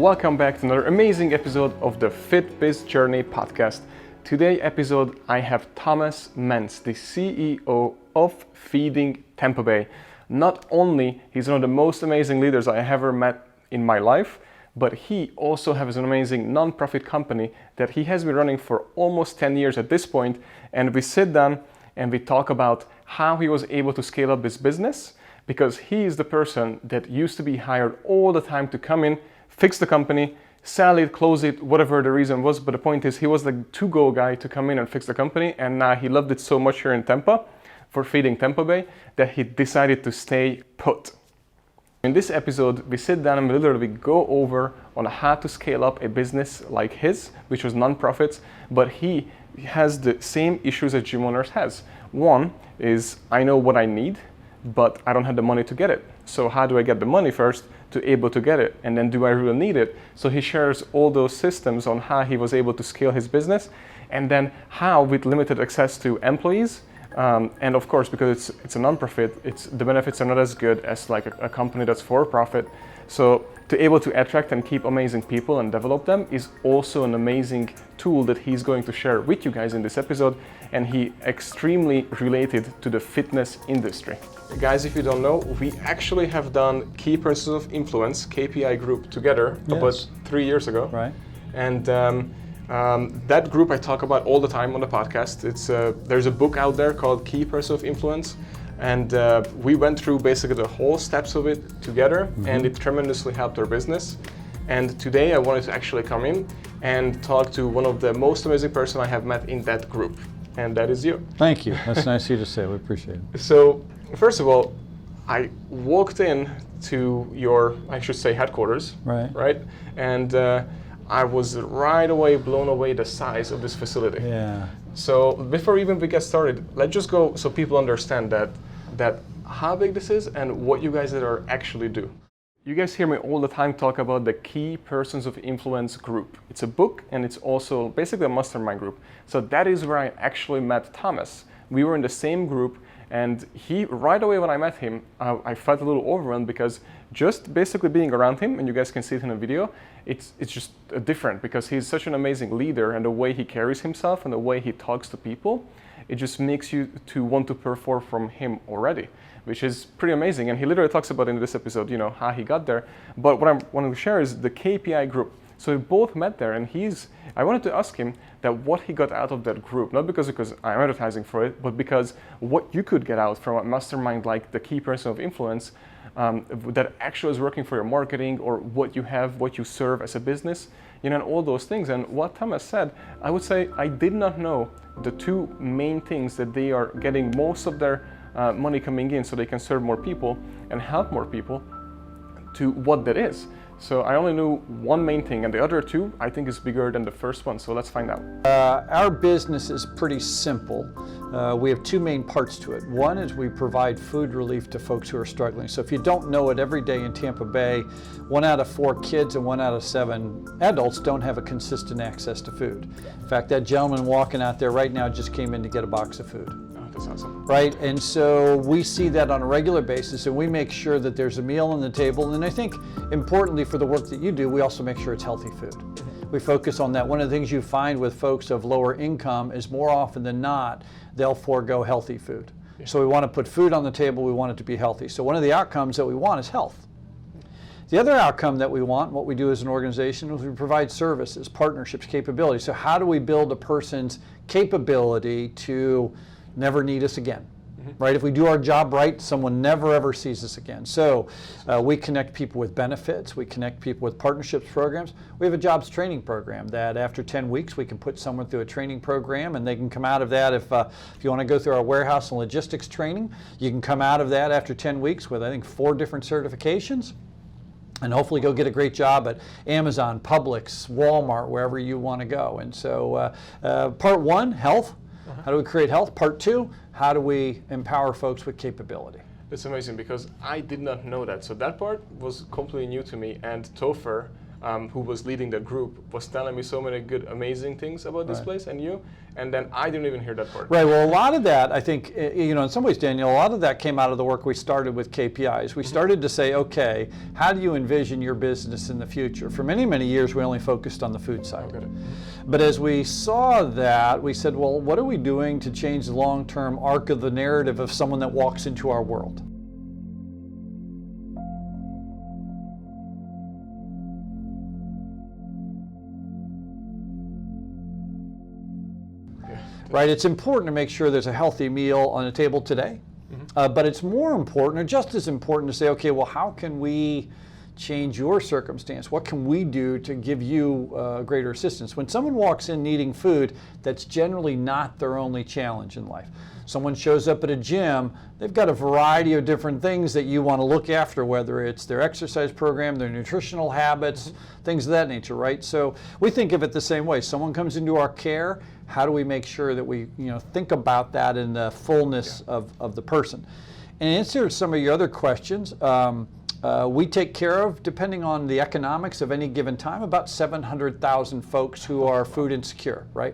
Welcome back to another amazing episode of the FitBiz Journey podcast. Today episode I have Thomas Mantz, the CEO of Feeding Tampa Bay. Not only he's one of the most amazing leaders I have ever met in my life, but he also has an amazing non-profit company that he has been running for almost 10 years at this point. And we sit down and we talk about how he was able to scale up this business, because he is the person that used to be hired all the time to come in, fix the company, sell it, close it, whatever the reason was. But the point is, he was the to-go guy to come in and fix the company. And now he loved it so much here in Tampa for Feeding Tampa Bay that he decided to stay put. In this episode, we sit down and we literally go over on how to scale up a business like his, which was non-profits, but he has the same issues that gym owners has. One is, I know what I need, but I don't have the money to get it. So how do I get the money first to able to get it? And then do I really need it? So he shares all those systems on how he was able to scale his business, and then how with limited access to employees, and of course, because it's a non-profit, the benefits are not as good as like a company that's for profit. So to able to attract and keep amazing people and develop them is also an amazing tool that he's going to share with you guys in this episode. And he extremely related to the fitness industry. Guys, if you don't know, we actually have done Key Principles of Influence, KPI group together about 3 years ago. Right. And that group I talk about all the time on the podcast. There's a book out there called Key Principles of Influence. And we went through basically the whole steps of it together, and it tremendously helped our business. And today I wanted to actually come in and talk to one of the most amazing person I have met in that group, and that is you. Thank you. That's nice of you to say. We appreciate it. So, first of all, I walked in to your, I should say, headquarters, right? And I was right away blown away the size of this facility. Yeah. So before even we get started, let's just go so people understand that how big this is and what you guys are actually do. You guys hear me all the time talk about the Key Persons of Influence group. It's a book, and it's also basically a mastermind group. So that is where I actually met Thomas. We were in the same group, and he, right away when I met him, I felt a little overwhelmed, because just basically being around him, and you guys can see it in the video, it's just different, because he's such an amazing leader, and the way he carries himself and the way he talks to people, it just makes you to want to perform from him already, which is pretty amazing. And he literally talks about in this episode, how he got there. But what I wanted to share is the KPI group. So we both met there, and I wanted to ask him that what he got out of that group, not because I'm advertising for it, but because what you could get out from a mastermind like the Key Person of Influence, that actually is working for your marketing, or what you have, what you serve as a business, and all those things. And what Thomas said, I would say I did not know the two main things that they are getting most of their money coming in so they can serve more people and help more people, to what that is. So I only knew one main thing, and the other two I think is bigger than the first one. So let's find out. Our business is pretty simple. We have two main parts to it. One is we provide food relief to folks who are struggling. So if you don't know it, every day in Tampa Bay, 1 out of 4 kids and 1 out of 7 adults don't have a consistent access to food. In fact, that gentleman walking out there right now just came in to get a box of food. That's awesome. Right, and so we see that on a regular basis, and we make sure that there's a meal on the table. And I think importantly for the work that you do, we also make sure it's healthy food. We focus on that. One of the things you find with folks of lower income is more often than not, they'll forego healthy food. So we want to put food on the table, we want it to be healthy. So one of the outcomes that we want is health. The other outcome that we want, what we do as an organization, is we provide services, partnerships, capabilities. So how do we build a person's capability to never need us again, right? If we do our job right, someone never ever sees us again. So we connect people with benefits, we connect people with partnerships programs. We have a jobs training program that after 10 weeks we can put someone through a training program, and they can come out of that. If you want to go through our warehouse and logistics training, you can come out of that after 10 weeks with I think 4 different certifications, and hopefully go get a great job at Amazon, Publix, Walmart, wherever you want to go. And so part 1, health. How do we create health? Part 2, how do we empower folks with capability? It's amazing, because I did not know that. So that part was completely new to me. And Topher, who was leading the group, was telling me so many good, amazing things about this place and you, and then I didn't even hear that part. Right, well, a lot of that, I think, in some ways, Daniel, a lot of that came out of the work we started with KPIs. We started to say, okay, how do you envision your business in the future? For many, many years, we only focused on the food side. But as we saw that, we said, well, what are we doing to change the long-term arc of the narrative of someone that walks into our world? Right, it's important to make sure there's a healthy meal on the table today, but it's more important, or just as important, to say, okay, well, how can we change your circumstance? What can we do to give you greater assistance? When someone walks in needing food, that's generally not their only challenge in life. Someone shows up at a gym, they've got a variety of different things that you want to look after, whether it's their exercise program, their nutritional habits, things of that nature, right? So we think of it the same way. Someone comes into our care, how do we make sure that we think about that in the fullness of the person? And in answer to some of your other questions, we take care of, depending on the economics of any given time, about 700,000 folks who are food insecure, right?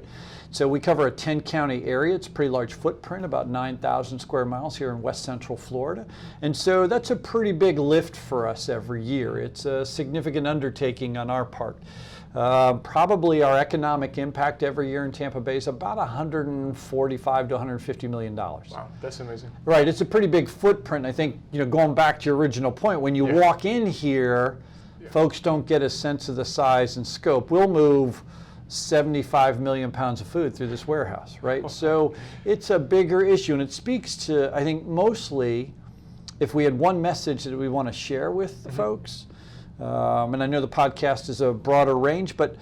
So we cover a 10-county area. It's a pretty large footprint, about 9,000 square miles here in West Central Florida. And so that's a pretty big lift for us every year. It's a significant undertaking on our part. Probably our economic impact every year in Tampa Bay is about $145 to $150 million. Wow, that's amazing. Right, it's a pretty big footprint. I think, going back to your original point, when you walk in here, folks don't get a sense of the size and scope. We'll move 75 million pounds of food through this warehouse, right? So it's a bigger issue, and it speaks to, I think, mostly, if we had one message that we want to share with the folks, and I know the podcast is a broader range, but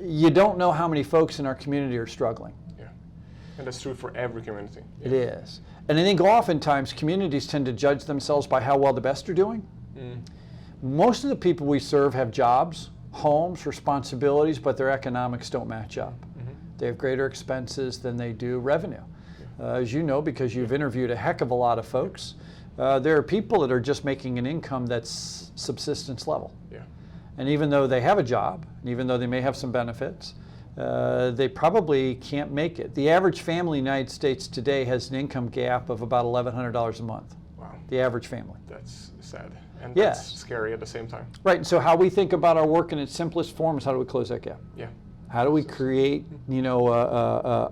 you don't know how many folks in our community are struggling. Yeah, and that's true for every community. It is. And I think oftentimes communities tend to judge themselves by how well the best are doing. Most of the people we serve have jobs, homes, responsibilities, but their economics don't match up. They have greater expenses than they do revenue. As you know, because you've interviewed a heck of a lot of folks, there are people that are just making an income that's subsistence level. And even though they have a job, and even though they may have some benefits, they probably can't make it. The average family in the United States today has an income gap of about $1,100 a month. Wow. The average family. That's sad. And that's scary at the same time. Right, and so how we think about our work in its simplest form is how do we close that gap? Yeah. How do we create,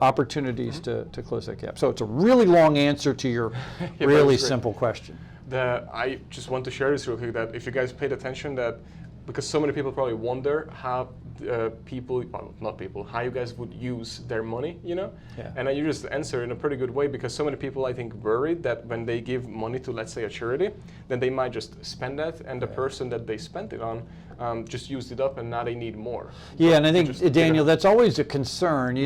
opportunities to close that gap? So it's a really long answer to your really simple question. I just want to share this real quick, that if you guys paid attention, that because so many people probably wonder how how you guys would use their money, And you just answer in a pretty good way, because so many people, I think, worried that when they give money to, let's say, a charity, then they might just spend that, and the person that they spent it on just used it up, and now they need more. Yeah, and I think, Daniel, that's always a concern,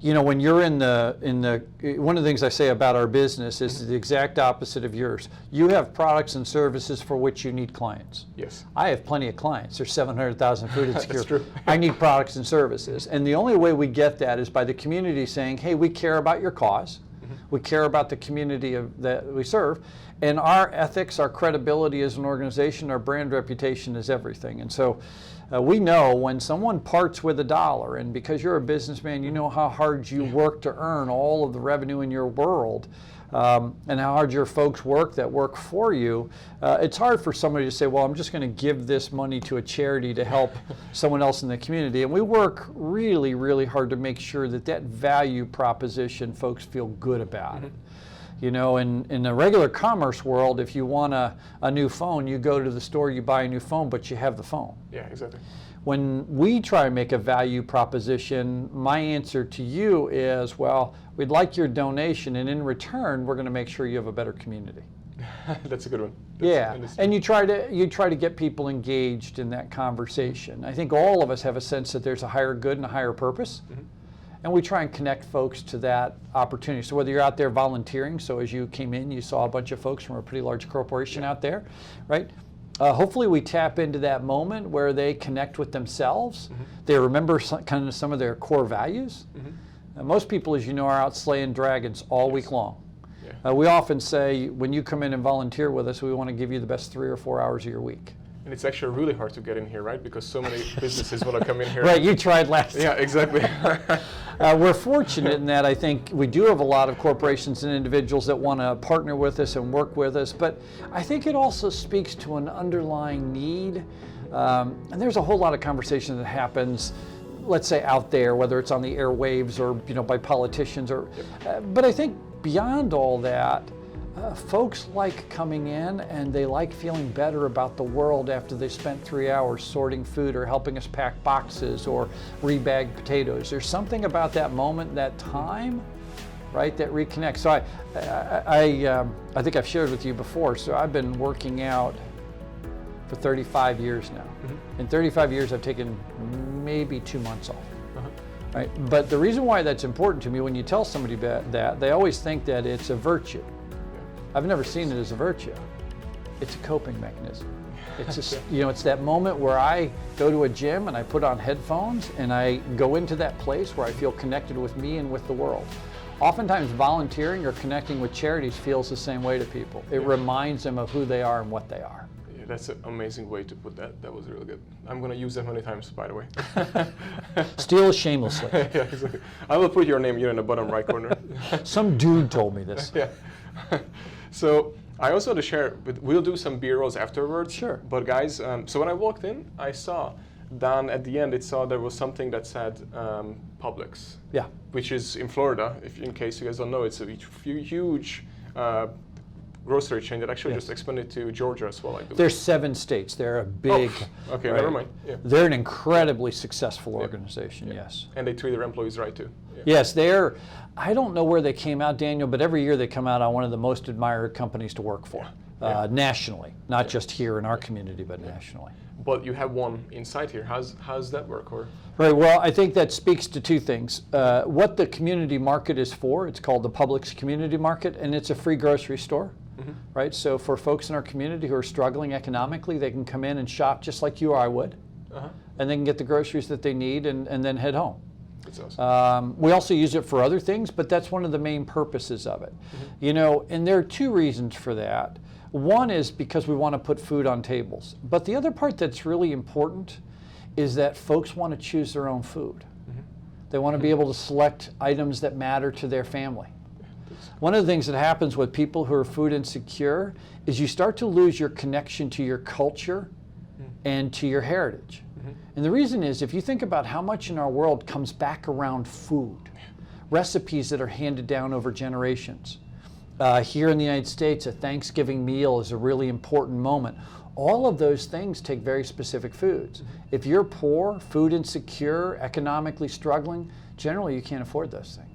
when you're in the one of the things I say about our business is the exact opposite of yours. You have products and services for which you need clients. Yes. I have plenty of clients. There's 700,000 food insecure. That's true. I need products and services. And the only way we get that is by the community saying, hey, we care about your cause. We care about the community that we serve. And our ethics, our credibility as an organization, our brand reputation is everything. And so we know when someone parts with $1, and because you're a businessman, you know how hard you work to earn all of the revenue in your world, and how hard your folks work that work for you. It's hard for somebody to say, well, I'm just going to give this money to a charity to help someone else in the community. And we work really, really hard to make sure that that value proposition folks feel good about it. In the regular commerce world, if you want a new phone, you go to the store, you buy a new phone, but you have the phone. Yeah, exactly. When we try and make a value proposition, my answer to you is, well, we'd like your donation, and in return, we're going to make sure you have a better community. That's a good one. And you try to get people engaged in that conversation. I think all of us have a sense that there's a higher good and a higher purpose. And we try and connect folks to that opportunity. So whether you're out there volunteering, so as you came in, you saw a bunch of folks from a pretty large corporation out there, right? Hopefully we tap into that moment where they connect with themselves. They remember some of their core values. Most people, as you know, are out slaying dragons all week long. We often say, when you come in and volunteer with us, we want to give you the best 3 or 4 hours of your week. And it's actually really hard to get in here, right? Because so many businesses want to come in here. Right, you tried last Yeah, exactly. We're fortunate in that I think we do have a lot of corporations and individuals that want to partner with us and work with us, but I think it also speaks to an underlying need. And there's a whole lot of conversation that happens, let's say out there, whether it's on the airwaves or by politicians, or. But I think beyond all that, folks like coming in and they like feeling better about the world after they spent 3 hours sorting food or helping us pack boxes or rebag potatoes. There's something about that moment, that time, right, that reconnects. So I think I've shared with you before, so I've been working out for 35 years now. In 35 years I've taken maybe 2 months off. Right? But the reason why that's important to me, when you tell somebody that, they always think that it's a virtue. I've never seen it as a virtue. It's a coping mechanism. It's just, it's that moment where I go to a gym and I put on headphones and I go into that place where I feel connected with me and with the world. Oftentimes volunteering or connecting with charities feels the same way to people. It reminds them of who they are and what they are. Yeah, that's an amazing way to put that. That was really good. I'm going to use that many times, by the way. Steal shamelessly. Yeah, exactly. I will put your name here in the bottom right corner. Some dude told me this. Yeah. So I also had to share, we'll do some B-rolls afterwards. Sure. But guys, so when I walked in, I saw down at the end, there was something that said Publix. Yeah. Which is in Florida, in case you guys don't know, it's a huge grocery chain that actually just expanded to Georgia as well, I believe. There's 7 states. They're a big. Oh, okay, right? never mind. Yeah. They're an incredibly successful organization. Yes. And they treat their employees right too. Yeah. Yes, they're. I don't know where they came out, Daniel, but every year they come out on one of the most admired companies to work for, nationally, not just here in our community, but nationally. But you have one inside here. How's that work? Or? Right. Well, I think that speaks to 2 things. What the community market is for, it's called the Publix Community Market, and it's a free grocery store. Right. So for folks in our community who are struggling economically, they can come in and shop just like you or I would, and they can get the groceries that they need and then head home. That's awesome. We also use it for other things, but that's one of the main purposes of it. And there are 2 reasons for that. One is because we want to put food on tables. But the other part that's really important is that folks want to choose their own food. They want to be able to select items that matter to their family. One of the things that happens with people who are food insecure is you start to lose your connection to your culture and to your heritage. And the reason is, if you think about how much in our world comes back around food, recipes that are handed down over generations. Here in the United States, a Thanksgiving meal is a really important moment. All of those things take very specific foods. If you're poor, food insecure, economically struggling, generally you can't afford those things.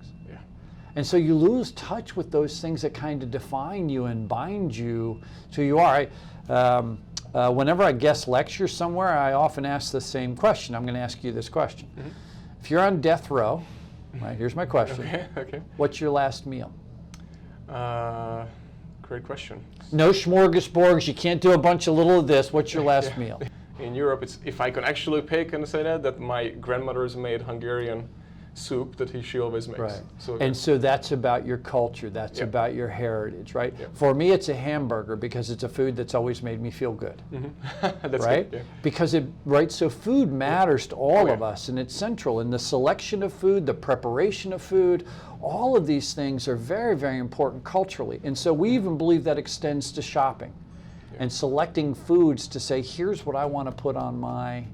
And so you lose touch with those things that kind of define you and bind you to who you are. Whenever I guest lecture somewhere, I often ask the same question. I'm going to ask you this question. If you're on death row, right, here's my question. Okay. What's your last meal? Great question. No smorgasbords. You can't do a bunch of little of this. What's your last meal? In Europe, it's, if I can actually pick and say that my grandmother's made Hungarian soup that she always makes. Right. So, and so that's about your culture. That's about your heritage, right? For me, it's a hamburger because it's a food that's always made me feel good. That's right? Good, Because so food matters to all of us, and it's central. And the selection of food, the preparation of food, all of these things are very, very important culturally. And so we even believe that extends to shopping and selecting foods to say, here's what I want to put on my.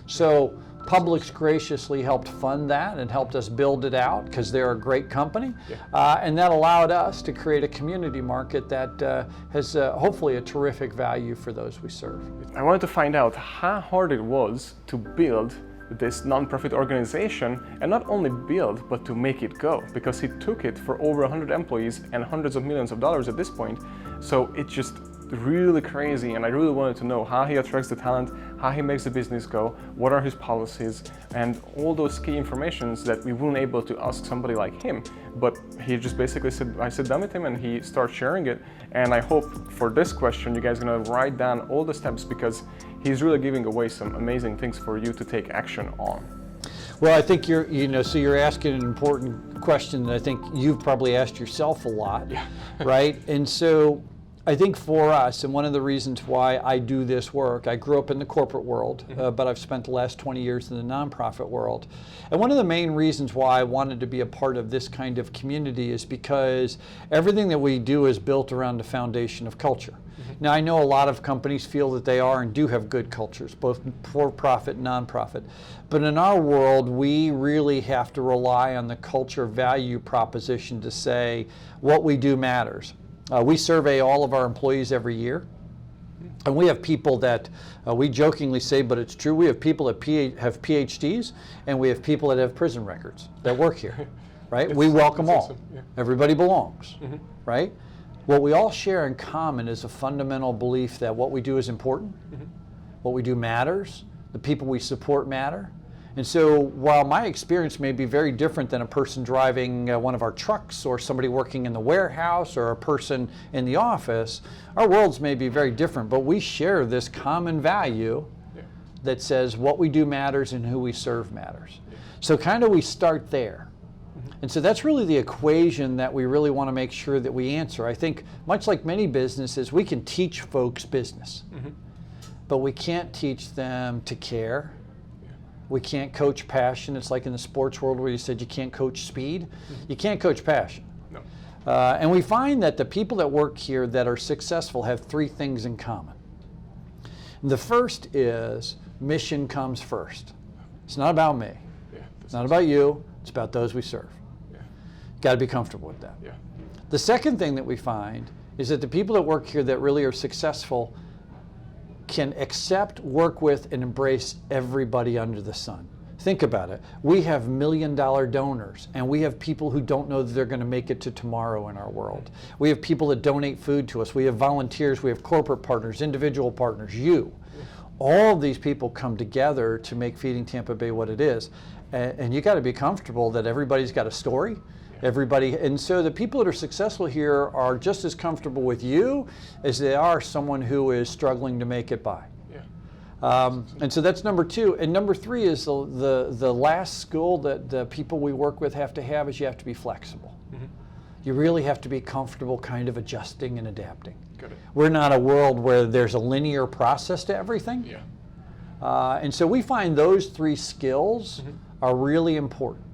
So Publix graciously helped fund that and helped us build it out because they're a great company. And that allowed us to create a community market that has hopefully a terrific value for those we serve. I wanted to find out how hard it was to build this nonprofit organization, and not only build, but to make it go, because he took it for over 100 employees and hundreds of millions of dollars at this point. So it's just really crazy, and I really wanted to know how he attracts the talent, how he makes the business go, what are his policies, and all those key informations that we weren't able to ask somebody like him. But he just basically said, I sit down with him and he starts sharing it. And I hope for this question, you guys are gonna write down all the steps, because he's really giving away some amazing things for you to take action on. Well, I think so you're asking an important question that I think you've probably asked yourself a lot, right? And so I think for us, and one of the reasons why I do this work, I grew up in the corporate world, but I've spent the last 20 years in the nonprofit world. And one of the main reasons why I wanted to be a part of this kind of community is because everything that we do is built around the foundation of culture. Now, I know a lot of companies feel that they are and do have good cultures, both for-profit and nonprofit. But in our world, we really have to rely on the culture value proposition to say what we do matters. We survey all of our employees every year. And we have people that, we jokingly say, but it's true, we have people that have PhDs, and we have people that have prison records that work here, right? We welcome all. Awesome. Yeah. Everybody belongs, right? What we all share in common is a fundamental belief that what we do is important, what we do matters, the people we support matter. And so while my experience may be very different than a person driving one of our trucks or somebody working in the warehouse or a person in the office, our worlds may be very different, but we share this common value that says what we do matters and who we serve matters. So kind of we start there. And so that's really the equation that we really want to make sure that we answer. I think much like many businesses, we can teach folks business, but we can't teach them to care. We can't coach passion. It's like in the sports world where you said you can't coach speed. You can't coach passion. No. And we find that the people that work here that are successful have three things in common. The first is mission comes first. It's not about me. It's not about you. It's about those we serve. Got to be comfortable with that. The second thing that we find is that the people that work here that really are successful can accept, work with, and embrace everybody under the sun. Think about it. We have $1 million donors, and we have people who don't know that they're going to make it to tomorrow in our world. We have people that donate food to us. We have volunteers. We have corporate partners, individual partners, you. All of these people come together to make Feeding Tampa Bay what it is. And you got to be comfortable that everybody's got a story. And so the people that are successful here are just as comfortable with you as they are someone who is struggling to make it by. And so that's number two. And number three is the last skill that the people we work with have to have is you have to be flexible. You really have to be comfortable kind of adjusting and adapting. We're not a world where there's a linear process to everything. And so we find those three skills are really important.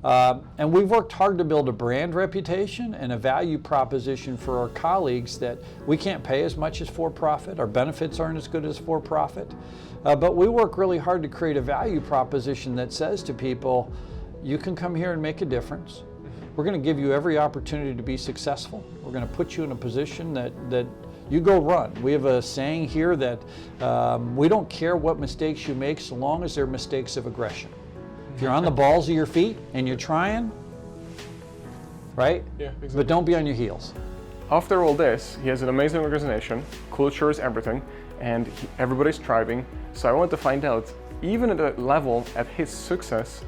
And we've worked hard to build a brand reputation and a value proposition for our colleagues that we can't pay as much as for-profit, our benefits aren't as good as for-profit, but we work really hard to create a value proposition that says to people, you can come here and make a difference. We're going to give you every opportunity to be successful. We're going to put you in a position that you go run. We have a saying here that we don't care what mistakes you make so long as they're mistakes of aggression. If you're on the balls of your feet and you're trying, right? But don't be on your heels. After all this, he has an amazing organization, culture is everything, and everybody's thriving. So I want to find out, even at a level at his success,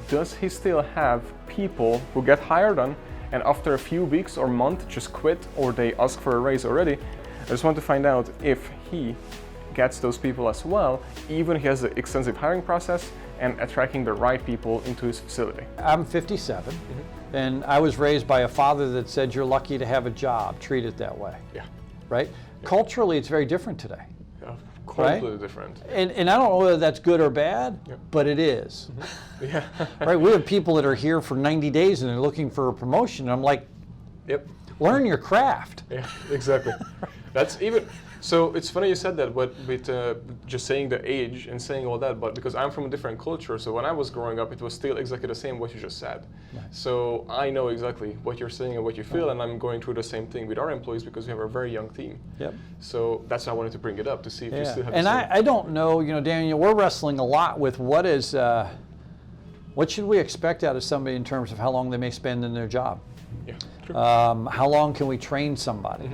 does he still have people who get hired on and after a few weeks or months just quit, or they ask for a raise already? I just want to find out if he gets those people as well, even he has an extensive hiring process and attracting the right people into his facility. I'm 57, and I was raised by a father that said, you're lucky to have a job, treat it that way. Right? Culturally, it's very different today. Completely different. And I don't know whether that's good or bad, but it is. Right? We have people that are here for 90 days and they're looking for a promotion. And I'm like, learn your craft. Exactly. That's even. So it's funny you said that, but with just saying the age and saying all that, but because I'm from a different culture, so when I was growing up, it was still exactly the same what you just said. So I know exactly what you're saying and what you feel, and I'm going through the same thing with our employees because we have a very young team. So that's why I wanted to bring it up to see if you still have the same. I don't know, Daniel, we're wrestling a lot with what should we expect out of somebody in terms of how long they may spend in their job? How long can we train somebody?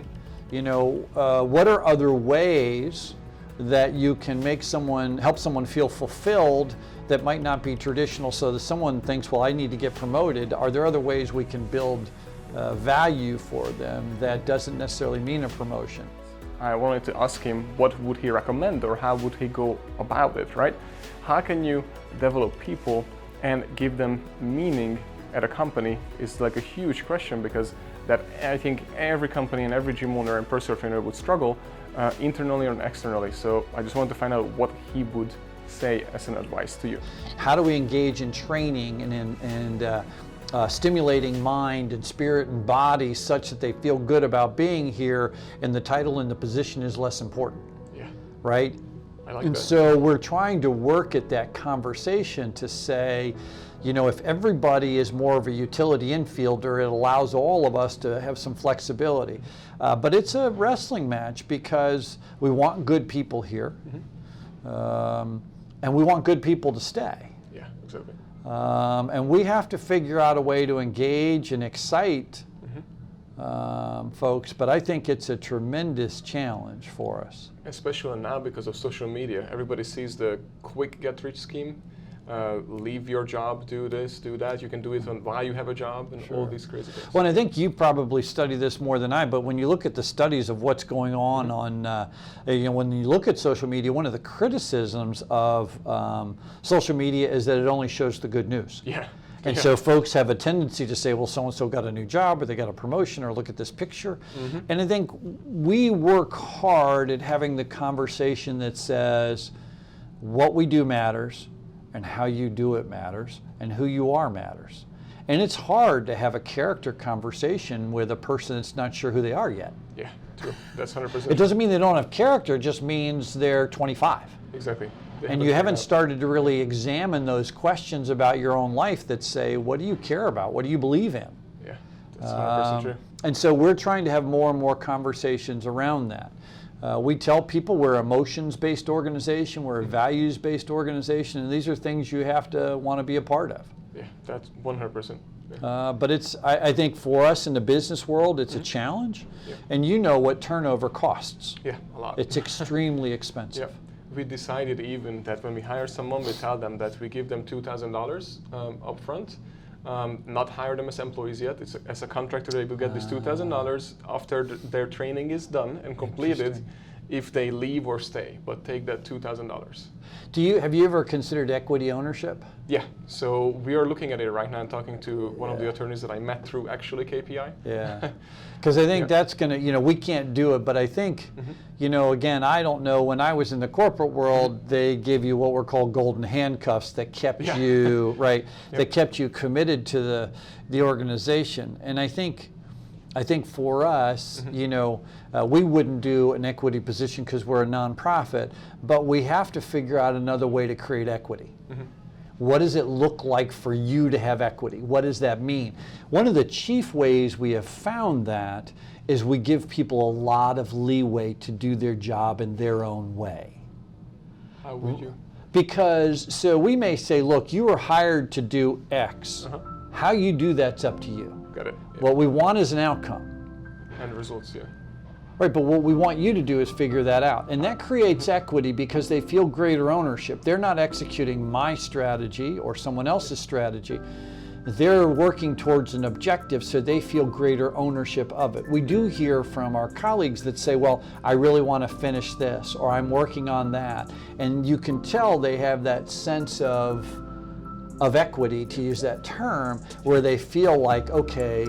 What are other ways that you can help someone feel fulfilled that might not be traditional, so that someone thinks, well, I need to get promoted? Are there other ways we can build value for them that doesn't necessarily mean a promotion? I wanted to ask him what would he recommend or how would he go about it, right? How can you develop people and give them meaning at a company is like a huge question, because that I think every company and every gym owner and personal trainer would struggle internally and externally. So I just wanted to find out what he would say as an advice to you. How do we engage in training and stimulating mind and spirit and body such that they feel good about being here, and the title and the position is less important? Yeah. Right? I like and that. so we're trying to work at that conversation to say, you know, if everybody is more of a utility infielder, it allows all of us to have some flexibility. But it's a wrestling match because we want good people here, and we want good people to stay. Yeah, exactly. And we have to figure out a way to engage and excite folks, but I think it's a tremendous challenge for us. Especially now because of social media. Everybody sees the quick get-rich scheme. Leave your job, do this, do that. You can do it on while you have a job, and all these crazy things. Well, and I think you probably study this more than I, but when you look at the studies of what's going on you know, when you look at social media, one of the criticisms of social media is that it only shows the good news. Yeah. And so folks have a tendency to say, well, so-and-so got a new job, or they got a promotion, or look at this picture. And I think we work hard at having the conversation that says what we do matters, and how you do it matters, and who you are matters. And it's hard to have a character conversation with a person that's not sure who they are yet. Yeah, true. That's 100%. It doesn't mean they don't have character, it just means they're 25. Exactly. And you haven't started to really examine those questions about your own life that say, what do you care about? What do you believe in? Yeah, that's 100% true. And so we're trying to have more and more conversations around that. We tell people we're an emotions-based organization, we're a values-based organization, and these are things you have to want to be a part of. Yeah, that's 100%. Yeah. But it's, I think for us in the business world, it's a challenge. Yeah. And you know what turnover costs. Yeah, a lot. It's extremely expensive. Yeah. We decided even that when we hire someone, we tell them that we give them $2,000 up front. Not hire them as employees yet. It's as a contractor, they will get this $2,000 after their training is done and completed, if they leave or stay. But take that $2,000. Have you ever considered equity ownership? Yeah. So we are looking at it right now and talking to one of the attorneys that I met through actually KPI. Yeah. Because I think that's going to, you know, we can't do it, but I think, you know, again, I don't know, when I was in the corporate world, they give you what were called golden handcuffs that kept you, right, that kept you committed to the organization. And I think for us, you know, we wouldn't do an equity position because we're a nonprofit, but we have to figure out another way to create equity. What does it look like for you to have equity? What does that mean? One of the chief ways we have found that is we give people a lot of leeway to do their job in their own way. How would you? Because, so we may say, look, you were hired to do X. How you do that's up to you. Got it. Yeah. What we want is an outcome. And results, yeah. Right, but what we want you to do is figure that out. And that creates equity because they feel greater ownership. They're not executing my strategy or someone else's strategy. They're working towards an objective, so they feel greater ownership of it. We do hear from our colleagues that say, well, I really want to finish this, or I'm working on that. And you can tell they have that sense of equity, to use that term, where they feel like, okay,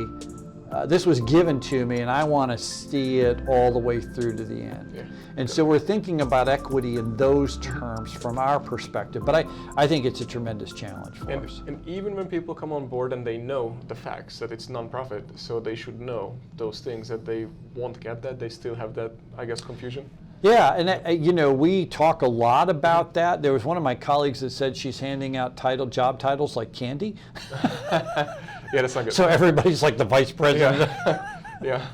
this was given to me and I want to see it all the way through to the end. Yeah. And so we're thinking about equity in those terms from our perspective, but I think it's a tremendous challenge for us. And even when people come on board and they know the facts that it's nonprofit, so they should know those things, that they won't get that, they still have that, I guess, confusion. Yeah, and you know, we talk a lot about that. There was one of my colleagues that said she's handing out job titles like candy. Yeah, that's not good. So everybody's like the vice president. Yeah.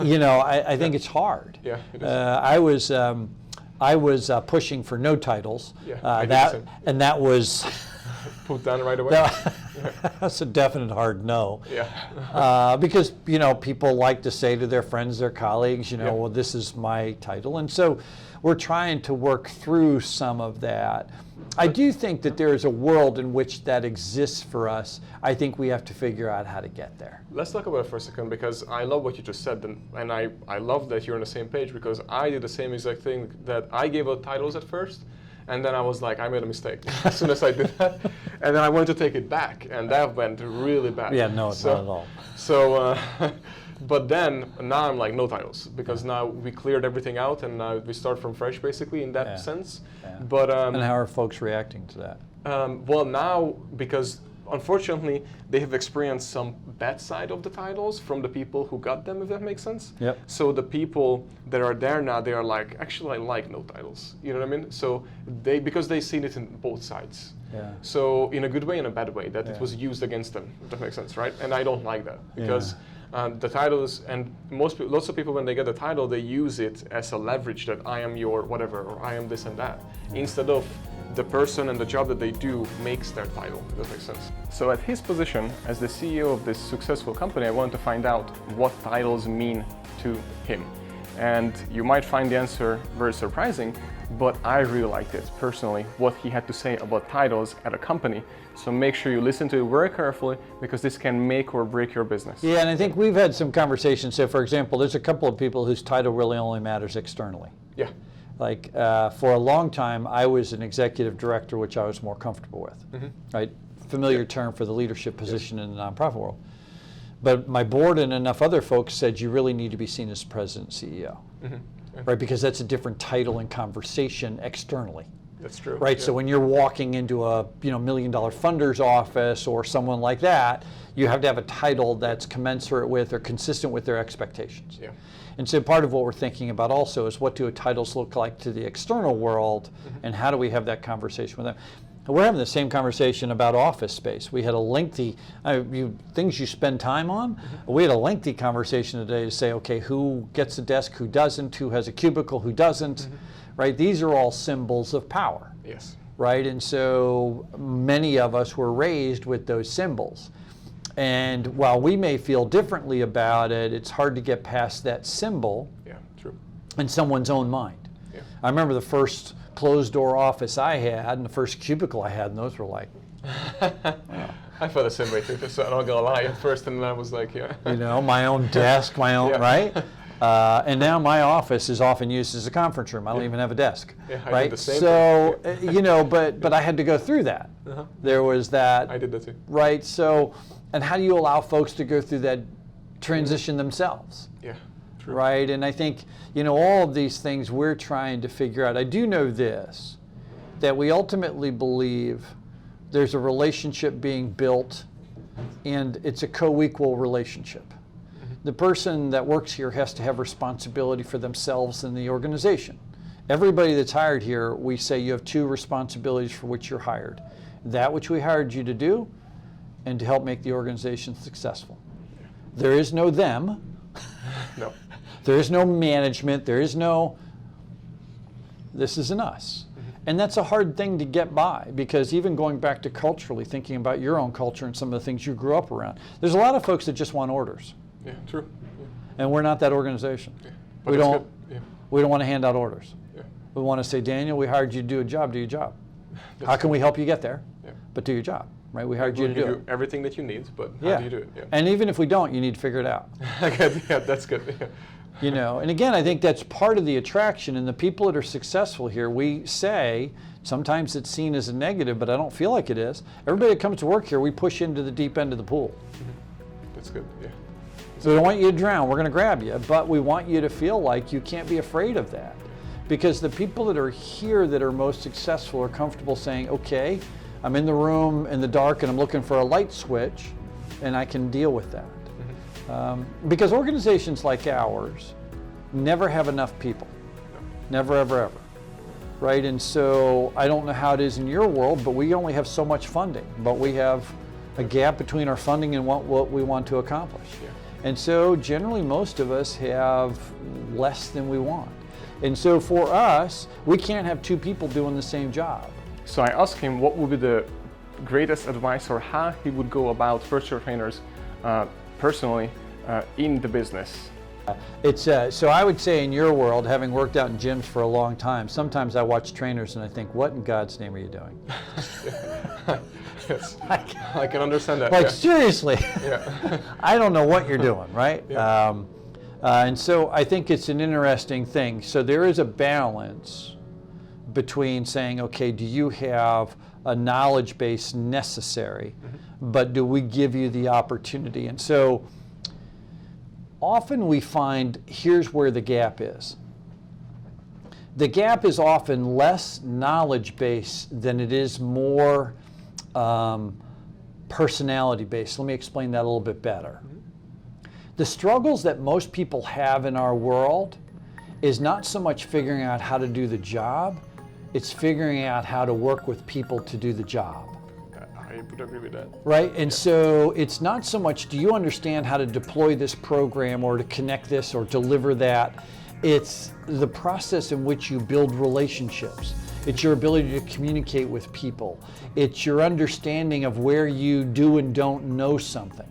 You know, I think it's hard. Yeah, it is. I was pushing for no titles. Yeah, I did the same. And that was Put down right away. that's a definite hard no. Yeah. Because, you know, people like to say to their friends, their colleagues, you know, well, this is my title. And so we're trying to work through some of that. I do think that there is a world in which that exists for us. I think we have to figure out how to get there. Let's talk about it for a second, because I love what you just said, and I love that you're on the same page, because I did the same exact thing, that I gave out titles at first, and then I was like, I made a mistake as soon as I did that. And then I wanted to take it back, and that went really bad. Yeah, no, it's not at all. So, but then now I'm like, no titles, because now we cleared everything out, and now we start from fresh, basically, in that sense. Yeah. But and how are folks reacting to that? well, now, because unfortunately, they have experienced some bad side of the titles from the people who got them, if that makes sense. Yep. So the people that are there now, they are like, actually, I like no titles. You know what I mean? So because they've seen it in both sides. Yeah. So in a good way and a bad way, that it was used against them, if that makes sense, right? And I don't like that, because the titles, and lots of people, when they get a title, they use it as a leverage that I am your whatever, or I am this and that, instead of the person and the job that they do makes their title, if that makes sense. So at his position as the CEO of this successful company, I wanted to find out what titles mean to him. And you might find the answer very surprising, but I really liked it personally, what he had to say about titles at a company. So make sure you listen to it very carefully, because this can make or break your business. Yeah, and I think we've had some conversations. So for example, there's a couple of people whose title really only matters externally. Yeah. Like for a long time, I was an executive director, which I was more comfortable with, right? Familiar term for the leadership position in the nonprofit world. But my board and enough other folks said you really need to be seen as president CEO, right? Because that's a different title and conversation externally. That's true. Right, so when you're walking into a $1 million funder's office or someone like that, you have to have a title that's commensurate with or consistent with their expectations. Yeah. And so part of what we're thinking about also is what do titles look like to the external world, and how do we have that conversation with them? And we're having the same conversation about office space. We had a lengthy, things you spend time on, we had a lengthy conversation today to say, okay, who gets a desk, who doesn't, who has a cubicle, who doesn't, right? These are all symbols of power. Yes. Right, and so many of us were raised with those symbols. And while we may feel differently about it, it's hard to get past that symbol in someone's own mind. Yeah. I remember the first closed door office I had and the first cubicle I had, and those were like, I felt the same way too, so I'm not gonna lie at first, and then I was like, you know, my own desk, my own, right? And now my office is often used as a conference room. I don't even have a desk, I right? did the same so, thing. you know, but I had to go through that. There was that. I did that too. Right, so, and how do you allow folks to go through that transition themselves? Yeah, true. Right, and I think, you know, all of these things we're trying to figure out. I do know this, that we ultimately believe there's a relationship being built, and it's a co-equal relationship. The person that works here has to have responsibility for themselves and the organization. Everybody that's hired here, we say you have two responsibilities for which you're hired. That which we hired you to do, and to help make the organization successful. There is no them. No. There is no management. There is no, this is an us. And that's a hard thing to get by, because even going back to culturally, thinking about your own culture and some of the things you grew up around, there's a lot of folks that just want orders. Yeah, true. Yeah. And we're not that organization. Yeah. We don't want to hand out orders. Yeah. We want to say, Daniel, we hired you to do a job, do your job. How can we help you get there? Yeah. But do your job, right? We hired you to do it. Everything that you need, but how do you do it? Yeah. And even if we don't, you need to figure it out. Yeah, that's good. Yeah. You know, and again, I think that's part of the attraction. And the people that are successful here, we say, sometimes it's seen as a negative, but I don't feel like it is. Everybody that comes to work here, we push into the deep end of the pool. That's good, yeah. So we don't want you to drown, we're going to grab you, but we want you to feel like you can't be afraid of that. Because the people that are here that are most successful are comfortable saying, okay, I'm in the room in the dark and I'm looking for a light switch, and I can deal with that. Because organizations like ours never have enough people. Never, ever, ever. Right? And so I don't know how it is in your world, but we only have so much funding. But we have a gap between our funding and what we want to accomplish. Yeah. And so generally most of us have less than we want. And so for us, we can't have two people doing the same job. So I asked him what would be the greatest advice, or how he would go about personal trainers personally in the business. It's so I would say in your world, having worked out in gyms for a long time, sometimes I watch trainers and I think, what in God's name are you doing? Yes, I can understand that. Like seriously, Yeah. I don't know what you're doing, right? Yeah. And so I think it's an interesting thing. So there is a balance between saying, okay, do you have a knowledge base necessary, but do we give you the opportunity? And so often we find here's where the gap is. The gap is often less knowledge based than it is more personality based. Let me explain that a little bit better. The struggles that most people have in our world is not so much figuring out how to do the job, it's figuring out how to work with people to do the job. I would agree with that. Right? And so it's not so much, do you understand how to deploy this program or to connect this or deliver that? It's the process in which you build relationships. It's your ability to communicate with people. It's your understanding of where you do and don't know something.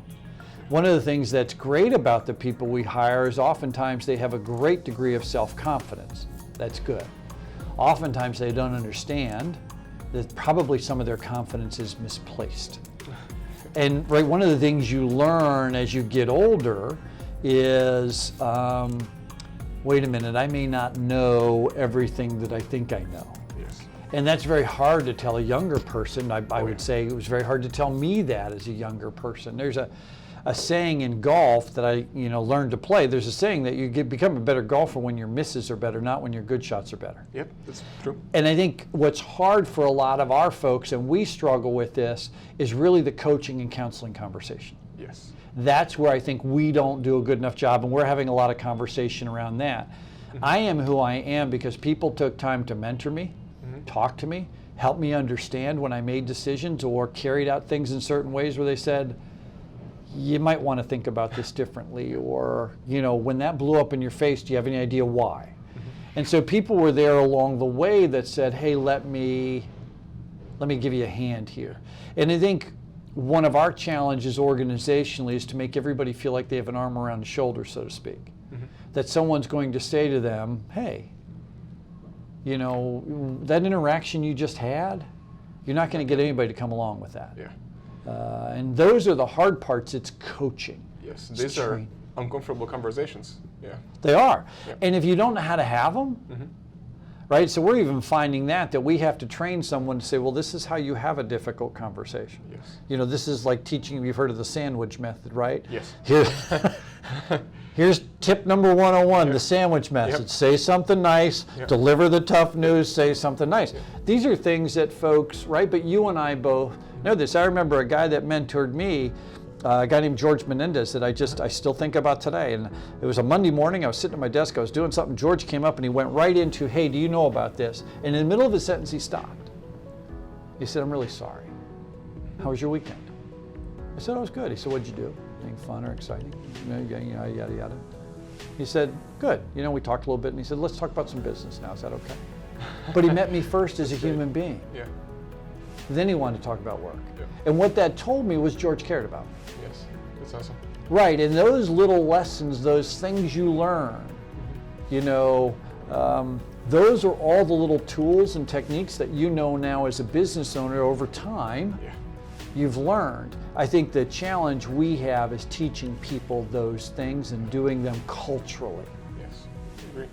One of the things that's great about the people we hire is oftentimes they have a great degree of self-confidence. That's good. Oftentimes they don't understand that probably some of their confidence is misplaced. And right, one of the things you learn as you get older is, wait a minute, I may not know everything that I think I know. Yes. And that's very hard to tell a younger person. I would say it was very hard to tell me that as a younger person. There's a saying in golf that I learned to play. There's a saying that you become a better golfer when your misses are better, not when your good shots are better. Yep, that's true. And I think what's hard for a lot of our folks, and we struggle with this, is really the coaching and counseling conversation. Yes. That's where I think we don't do a good enough job, and we're having a lot of conversation around that. I am who I am because people took time to mentor me, talk to me, help me understand when I made decisions or carried out things in certain ways where they said, you might want to think about this differently, or when that blew up in your face, do you have any idea why? And so people were there along the way that said, hey, let me give you a hand here. And I think one of our challenges organizationally is to make everybody feel like they have an arm around the shoulder, so to speak. That someone's going to say to them, hey, that interaction you just had, you're not going to get anybody to come along with that. Yeah. And those are the hard parts. It's coaching. Yes, these are uncomfortable conversations. Yeah. They are. Yeah. And if you don't know how to have them, right? So we're even finding that we have to train someone to say, well, this is how you have a difficult conversation. Yes. This is like teaching, you've heard of the sandwich method, right? Yes. Here's tip number 101, the sandwich method. Yep. Say something nice, deliver the tough news, say something nice. These are things that folks, right? But you and I both know this. I remember a guy that mentored me, a guy named George Menendez that I still think about today. And it was a Monday morning, I was sitting at my desk, I was doing something, George came up and he went right into, hey, do you know about this? And in the middle of his sentence, he stopped. He said, I'm really sorry. How was your weekend? I said, oh, it was good. He said, what'd you do? Anything fun or exciting? Yada, yada. He said, good. We talked a little bit and he said, let's talk about some business now. Is that okay? But he met me first as a human being. Yeah. Then he wanted to talk about work. Yeah. And what that told me was George cared about me. Yes, that's awesome. Right, and those little lessons, those things you learn, those are all the little tools and techniques that now as a business owner over time, you've learned. I think the challenge we have is teaching people those things and doing them culturally. Yes, I agree.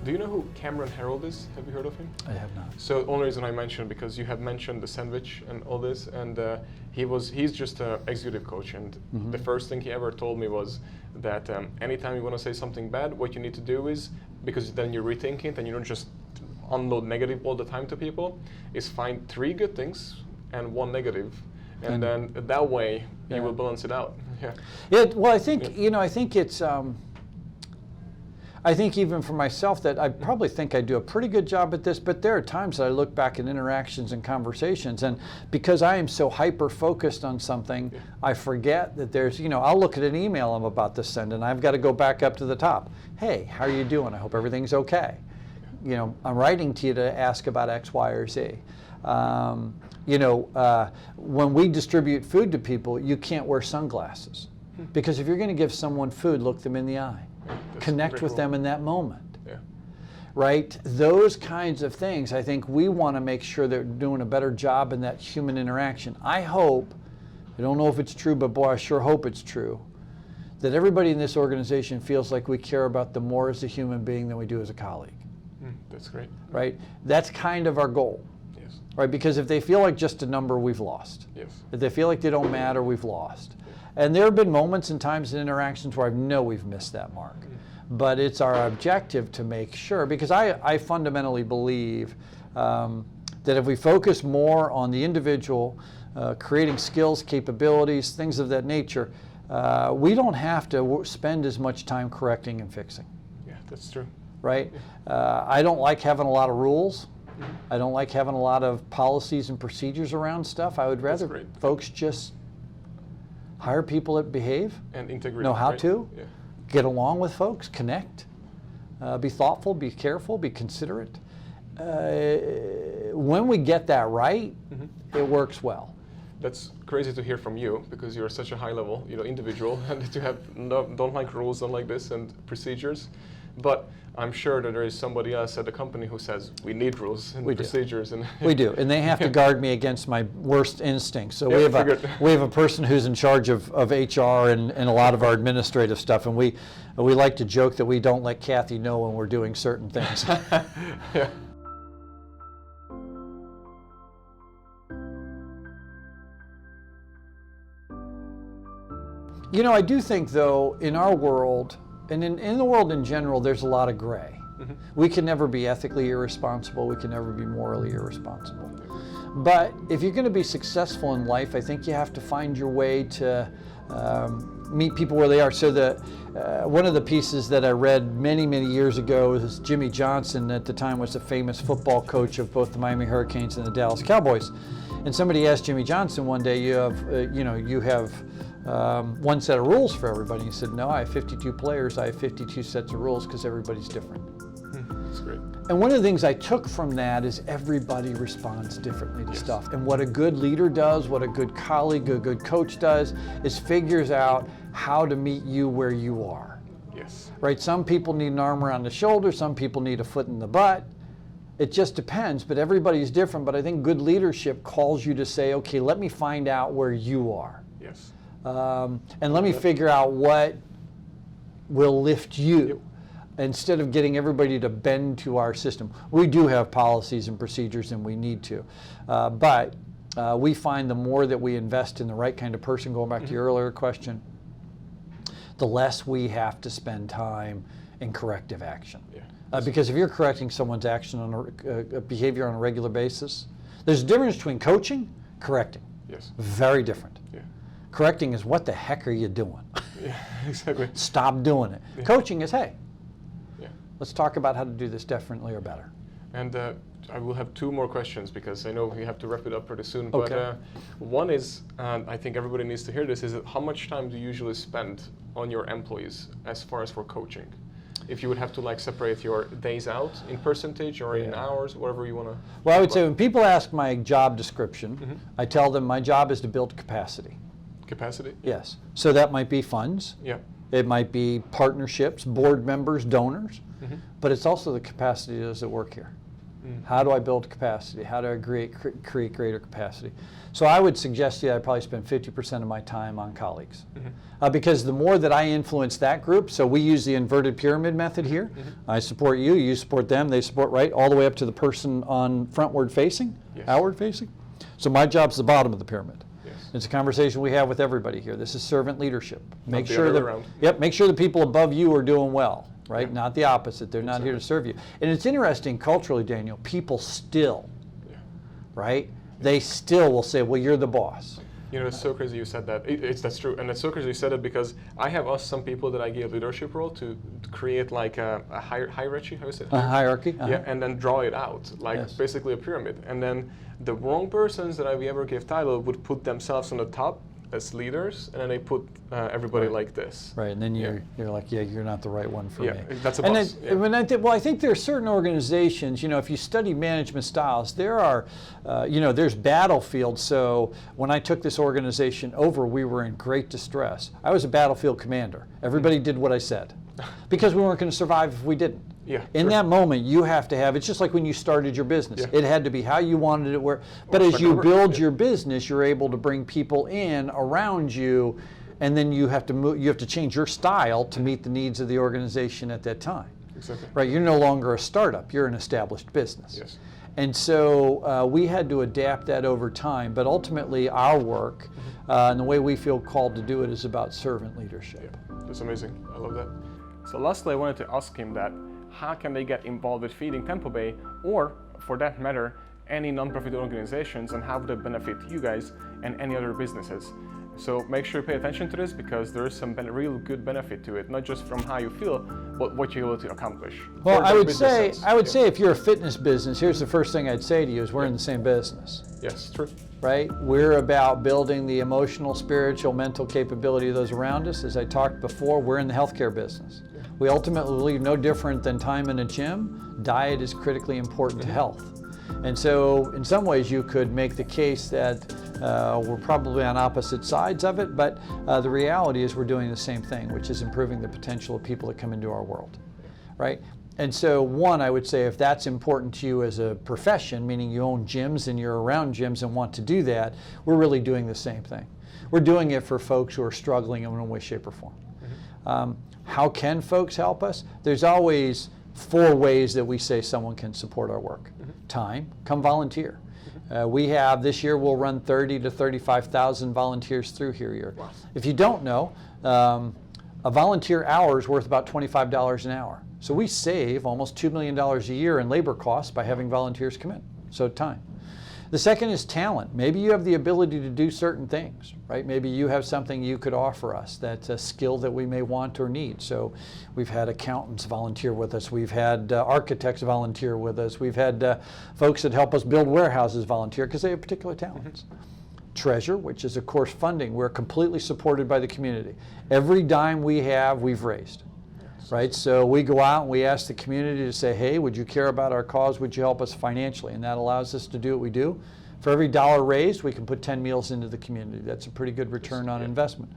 Do you know who Cameron Herold is? Have you heard of him? I have not. So the only reason I mentioned because you have mentioned the sandwich and all this, and he's just an executive coach, and the first thing he ever told me was that anytime you want to say something bad, what you need to do is, because then you're rethinking it and you don't just unload negative all the time to people, is find 3 good things and 1 negative, and then that way you will balance it out. Yeah. Well, I think I think it's. I think even for myself that I probably think I do a pretty good job at this, but there are times that I look back at interactions and conversations, and because I am so hyper-focused on something, I forget that there's, I'll look at an email I'm about to send, and I've got to go back up to the top. Hey, how are you doing? I hope everything's okay. I'm writing to you to ask about X, Y, or Z. When we distribute food to people, you can't wear sunglasses. Because if you're going to give someone food, look them in the eye. Connect with them in that moment. Right? Those kinds of things, I think we want to make sure they're doing a better job in that human interaction. I hope, I don't know if it's true, but boy, I sure hope it's true, that everybody in this organization feels like we care about them more as a human being than we do as a colleague. That's great. Right? That's kind of our goal. Yes. right? Because if they feel like just a number, we've lost. Yes. If they feel like they don't matter, we've lost. And there have been moments and times and interactions where I know we've missed that mark. But it's our objective to make sure, because I fundamentally believe that if we focus more on the individual, creating skills, capabilities, things of that nature, we don't have to spend as much time correcting and fixing. Yeah, that's true. Right? I don't like having a lot of rules. I don't like having a lot of policies and procedures around stuff. I would rather folks just hire people that behave, and integrate, know how right? to, Yeah. get along with folks, connect, be thoughtful, be careful, be considerate. When we get that right, it works well. That's crazy to hear from you, because you're such a high level, individual, and that you don't like rules, don't like this and procedures. But I'm sure that there is somebody else at the company who says we need rules and procedures. And we do, and they have to guard me against my worst instincts. So yeah, we have a person who's in charge of HR and a lot of our administrative stuff, and we like to joke that we don't let Kathy know when we're doing certain things. Yeah. I do think, though, in our world, and in the world in general, there's a lot of gray. We can never be ethically irresponsible. We can never be morally irresponsible. But if you're going to be successful in life, I think you have to find your way to meet people where they are. So one of the pieces that I read many, many years ago is Jimmy Johnson, at the time was the famous football coach of both the Miami Hurricanes and the Dallas Cowboys. And somebody asked Jimmy Johnson one day, you have one set of rules for everybody. He said, no, I have 52 players. I have 52 sets of rules because everybody's different. That's great. And one of the things I took from that is everybody responds differently to stuff. And what a good leader does, what a good colleague, a good coach does, is figures out how to meet you where you are. Yes. Right? Some people need an arm around the shoulder. Some people need a foot in the butt. It just depends, but everybody's different. But I think good leadership calls you to say, okay, let me find out where you are. Yes. And let me figure out what will lift you, instead of getting everybody to bend to our system. We do have policies and procedures, and we need to. But we find the more that we invest in the right kind of person, going back to your earlier question, the less we have to spend time in corrective action. Yeah. Because if you're correcting someone's action on a behavior on a regular basis, there's a difference between coaching, correcting. Yes. Very different. Yeah. Correcting is, what the heck are you doing? Yeah, exactly. Stop doing it. Yeah. Coaching is, hey, yeah, let's talk about how to do this differently or better. And I will have two more questions, because I know we have to wrap it up pretty soon. Okay. But one is, I think everybody needs to hear this, is how much time do you usually spend on your employees as far as for coaching? If you would have to separate your days out in percentage or in hours, whatever you want to. Well, I would say when people ask my job description, I tell them my job is to build capacity. Capacity? Yes. So that might be funds. Yeah. It might be partnerships, board members, donors. But it's also the capacity of those that work here. How do I build capacity? How do I create greater capacity? So I would suggest to you I probably spend 50% of my time on colleagues. Because the more that I influence that group, so we use the inverted pyramid method here. I support you, you support them, they support right, all the way up to the person on frontward facing, outward facing. So my job's the bottom of the pyramid. It's a conversation we have with everybody here. This is servant leadership. Make sure the people above you are doing well, right? Yeah. Not the opposite. They're not here to serve you. And it's interesting culturally, Daniel, people still, right? They still will say, well, you're the boss. It's so crazy you said that. That's true. And it's so crazy you said it, because I have asked some people that I gave leadership role to create a hierarchy, how is it? A hierarchy? Yeah, and then draw it out, basically a pyramid. And then the wrong persons that I ever gave title would put themselves on the top as leaders, and then they put everybody like this. Right, and then you're like, you're not the right one for me. That's a boss. I think there are certain organizations, if you study management styles, there are, there's battlefields. So when I took this organization over, we were in great distress. I was a battlefield commander. Everybody did what I said, because we weren't going to survive if we didn't. Yeah, in that moment, you have to have, it's just like when you started your business. It had to be how you wanted it, but as you build your business, you're able to bring people in around you, and then you have to change your style to meet the needs of the organization at that time. Exactly. Right, you're no longer a startup, you're an established business. Yes. And so we had to adapt that over time, but ultimately our work and the way we feel called to do it is about servant leadership. Yeah, that's amazing. I love that. So lastly, I wanted to ask him that how can they get involved with Feeding Tampa Bay, or for that matter, any nonprofit organizations, and how would it benefit you guys and any other businesses? So make sure you pay attention to this, because there is some real good benefit to it, not just from how you feel, but what you're able to accomplish. Well, I would say if you're a fitness business, here's the first thing I'd say to you is we're in the same business. Yes, true. Right? We're about building the emotional, spiritual, mental capability of those around us. As I talked before, we're in the healthcare business. Yeah. We ultimately believe no different than time in a gym, diet is critically important to health. And so in some ways you could make the case that we're probably on opposite sides of it, but the reality is we're doing the same thing, which is improving the potential of people that come into our world, right? And so one, I would say if that's important to you as a profession, meaning you own gyms and you're around gyms and want to do that, we're really doing the same thing. We're doing it for folks who are struggling in one way, shape, or form. How can folks help us? There's always 4 ways that we say someone can support our work. Time, come volunteer. We have, this year we'll run 30 to 35,000 volunteers through here. Wow. If you don't know, a volunteer hour is worth about $25 an hour. So we save almost $2 million a year in labor costs by having volunteers come in, so time. The second is talent. Maybe you have the ability to do certain things, right? Maybe you have something you could offer us that's a skill that we may want or need. So we've had accountants volunteer with us. We've had architects volunteer with us. We've had folks that help us build warehouses volunteer because they have particular talents. Treasure, which is of course funding. We're completely supported by the community. Every dime we have, we've raised. Right, so we go out and we ask the community to say, hey, would you care about our cause? Would you help us financially? And that allows us to do what we do. For every dollar raised, we can put 10 meals into the community. That's a pretty good return on investment.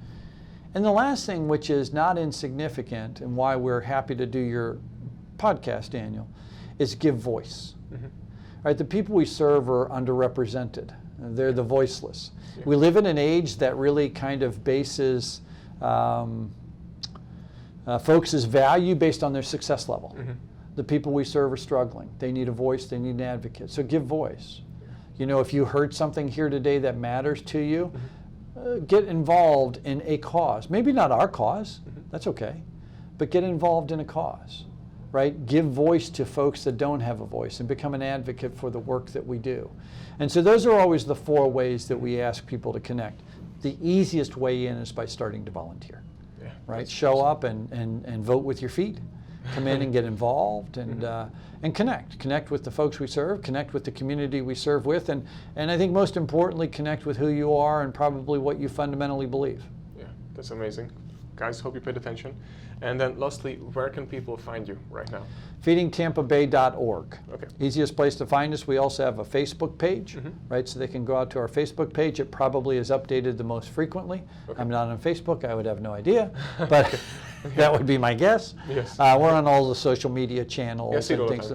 And the last thing, which is not insignificant and why we're happy to do your podcast, Daniel, is give voice. Right, the people we serve are underrepresented. They're the voiceless. We live in an age that really kind of bases folks' value based on their success level. The people we serve are struggling. They need a voice, they need an advocate. So give voice. You know, if you heard something here today that matters to you, get involved in a cause. Maybe not our cause, that's okay, but get involved in a cause, right? Give voice to folks that don't have a voice and become an advocate for the work that we do. And so those are always the 4 ways that we ask people to connect. The easiest way in is by starting to volunteer. Right, show up and vote with your feet. Come in and get involved and connect with the folks we serve, connect with the community we serve with, and I think most importantly, connect with who you are and probably what you fundamentally believe. Yeah, that's amazing. Guys, hope you paid attention. And then lastly, where can people find you right now? FeedingTampaBay.org. Okay. Easiest place to find us. We also have a Facebook page, right? So they can go out to our Facebook page. It probably is updated the most frequently. Okay. I'm not on Facebook. I would have no idea, but that would be my guess. Yes. We're on all the social media channels and things,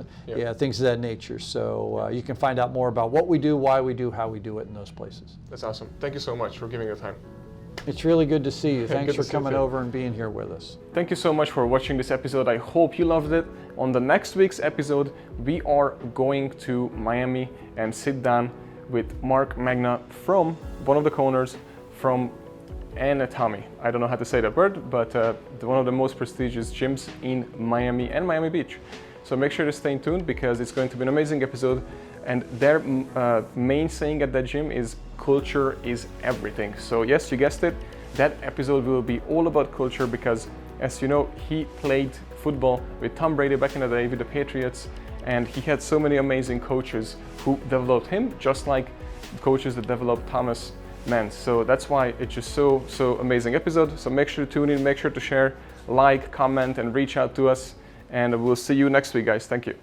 things of that nature. So you can find out more about what we do, why we do, how we do it in those places. That's awesome. Thank you so much for giving your time. It's really good to see you. Thanks for coming over and being here with us. Thank you so much for watching this episode. I hope you loved it. On the next week's episode, we are going to Miami and sit down with Mark Magna, from one of the owners from Anatomy. I don't know how to say that word, but one of the most prestigious gyms in Miami and Miami Beach. So make sure to stay tuned, because it's going to be an amazing episode. And their main saying at that gym is culture is everything. So yes, you guessed it, that episode will be all about culture, because as you know, he played football with Tom Brady back in the day with the Patriots, and he had so many amazing coaches who developed him, just like coaches that developed Thomas Mantz. So that's why it's just so amazing episode. So make sure to tune in, make sure to share, like, comment, and reach out to us, and we'll see you next week, guys. Thank you.